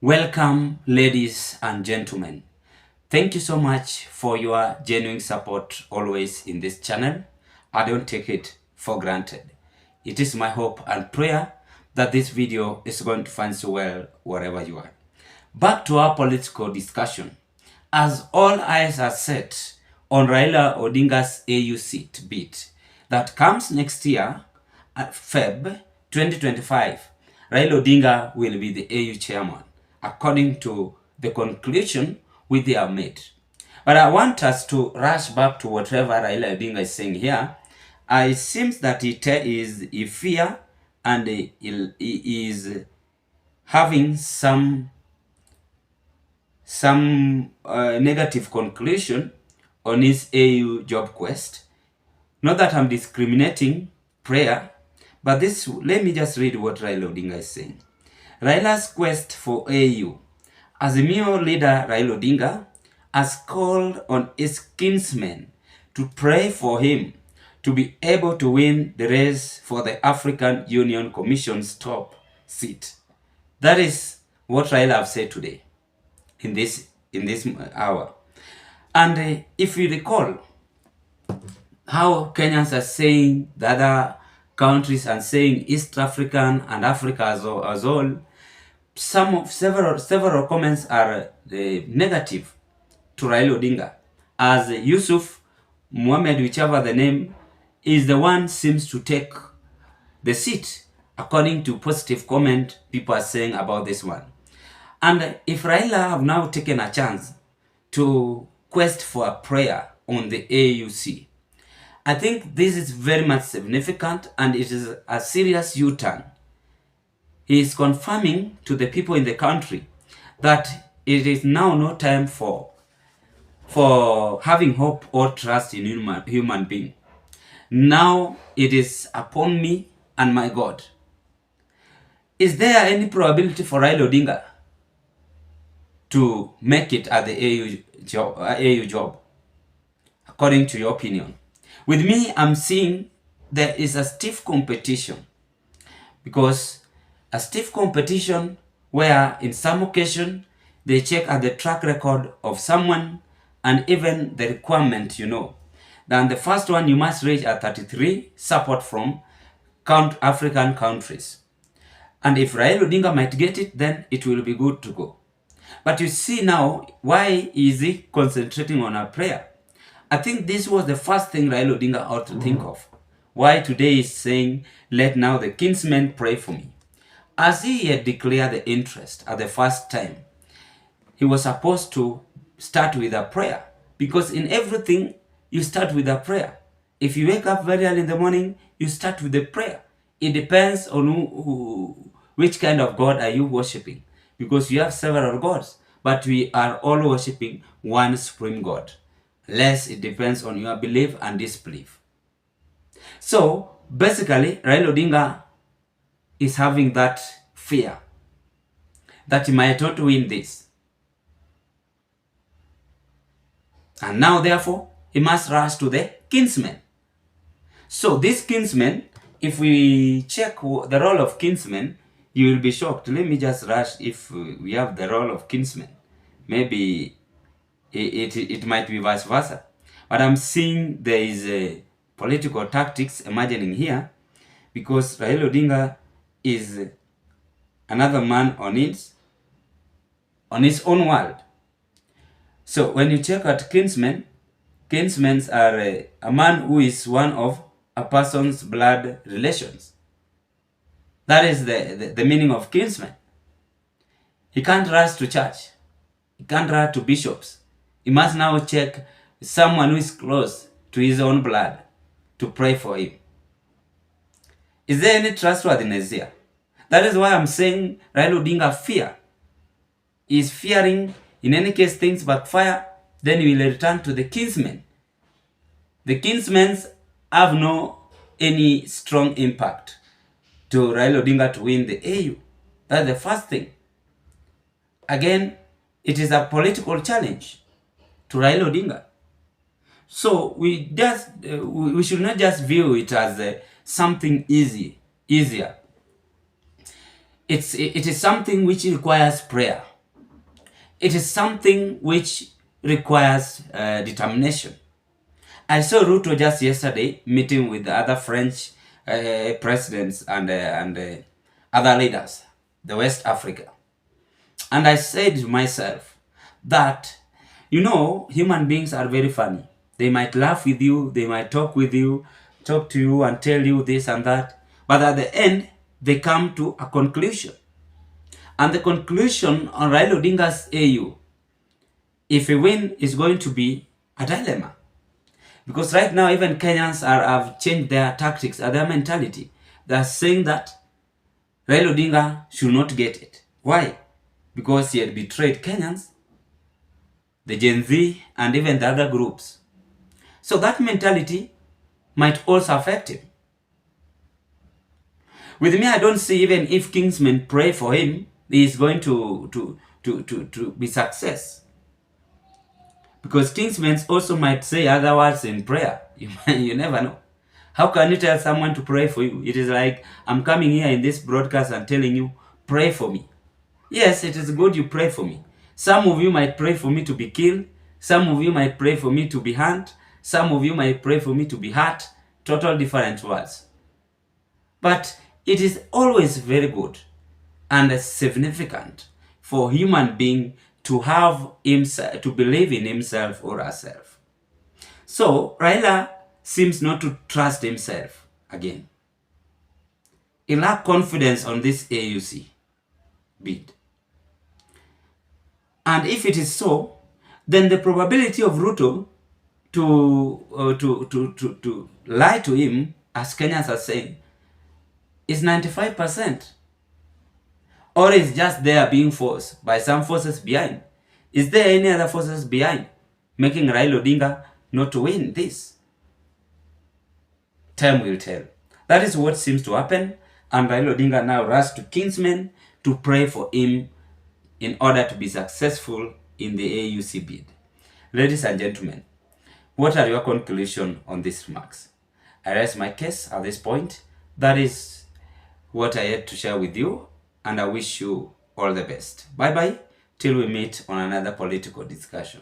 Welcome, ladies and gentlemen. Thank you so much for your genuine support always in this channel. I don't take it for granted. It is my hope and prayer that this video is going to find you well wherever you are. Back to our political discussion. As all eyes are set on Raila Odinga's AUC bid that comes next year at Feb 2025, Raila Odinga will be the AU chairman, according to the conclusion which they have made. But I want us to rush back to whatever Raila Odinga is saying here. It seems that he is in fear and he is having some negative conclusion on his AU job quest. Not that I'm discriminating prayer, but let me just read what Raila Odinga is saying. Raila's quest for AU. Azimio leader Raila Odinga has called on his kinsmen to pray for him to be able to win the race for the African Union Commission's top seat. That is what Raila have said today in this hour. And if you recall how Kenyans are saying the other countries and saying East African and Africa as all, several comments are negative to Raila Odinga, as Yusuf Muhammad, whichever the name, is the one seems to take the seat according to positive comment people are saying about this one. And if Raila have now taken a chance to quest for a prayer on the AUC, I think this is very much significant and it is a serious U-turn. He is confirming to the people in the country that it is now no time for having hope or trust in human being. Now it is upon me and my God. Is there any probability for Raila Odinga to make it at the AU job, according to your opinion? With me, I'm seeing there is a stiff competition, because a stiff competition where in some occasion they check at the track record of someone and even the requirement, Then the first one, you must reach at 33 support from African countries. And if Raila Odinga might get it, then it will be good to go. But you see now, why is he concentrating on a prayer? I think this was the first thing Raila Odinga ought to think of. Why today is saying, let now the kinsmen pray for me. As he had declared the interest at the first time, he was supposed to start with a prayer. Because in everything, you start with a prayer. If you wake up very early in the morning, you start with a prayer. It depends on which kind of God are you worshipping. Because you have several gods, but we are all worshipping one supreme God. Less it depends on your belief and disbelief. So basically, Raila Odinga is having that fear that he might not win this. And now therefore, he must rush to the kinsmen. So this kinsmen, if we check the role of kinsmen, you will be shocked. Let me just rush if we have the role of kinsmen. Maybe it might be vice versa. But I'm seeing there is a political tactics emerging here, because Raila Odinga is another man on his own world. So when you check at kinsmen are a man who is one of a person's blood relations. That is the meaning of kinsman. He can't rush to church. He can't rush to bishops. He must now check someone who is close to his own blood to pray for him. Is there any trustworthiness here? That is why I'm saying Raila Odinga fear. He is fearing, in any case things backfire, then he will return to the kinsmen. The kinsmen have no any strong impact to Raila Odinga to win the AU. That's the first thing. Again, it is a political challenge to Raila Odinga. So we should not just view it as something easier. It is something which requires prayer. It is something which requires determination. I saw Ruto just yesterday meeting with the other French presidents and other leaders, the West Africa. And I said to myself that, human beings are very funny. They might laugh with you, they might talk with you, talk to you and tell you this and that. But at the end, they come to a conclusion. And the conclusion on Raila Odinga's AU, if a win, is going to be a dilemma. Because right now, even Kenyans have changed their tactics and their mentality. They are saying that Raila Odinga should not get it. Why? Because he had betrayed Kenyans, the Gen Z, and even the other groups. So that mentality might also affect him. With me, I don't see, even if kinsmen pray for him, he is going to be success. Because kinsmen also might say other words in prayer. You never know. How can you tell someone to pray for you? It is like I'm coming here in this broadcast and telling you, pray for me. Yes, it is good you pray for me. Some of you might pray for me to be killed. Some of you might pray for me to be hanged. Some of you might pray for me to be hurt. Total different words. But it is always very good and significant for a human being to have himself, to believe in himself or herself. So Raila seems not to trust himself again. He lacks confidence on this AUC bid. And if it is so, then the probability of Ruto to lie to him, as Kenyans are saying, is 95%. Or is just there being forced by some forces behind? Is there any other forces behind making Raila Odinga not to win this? Time will tell. That is what seems to happen, and Raila Odinga now rushes to kinsmen to pray for him in order to be successful in the AUC bid. Ladies and gentlemen, what are your conclusions on these remarks? I rest my case at this point. That is what I had to share with you, and I wish you all the best. Bye bye till we meet on another political discussion.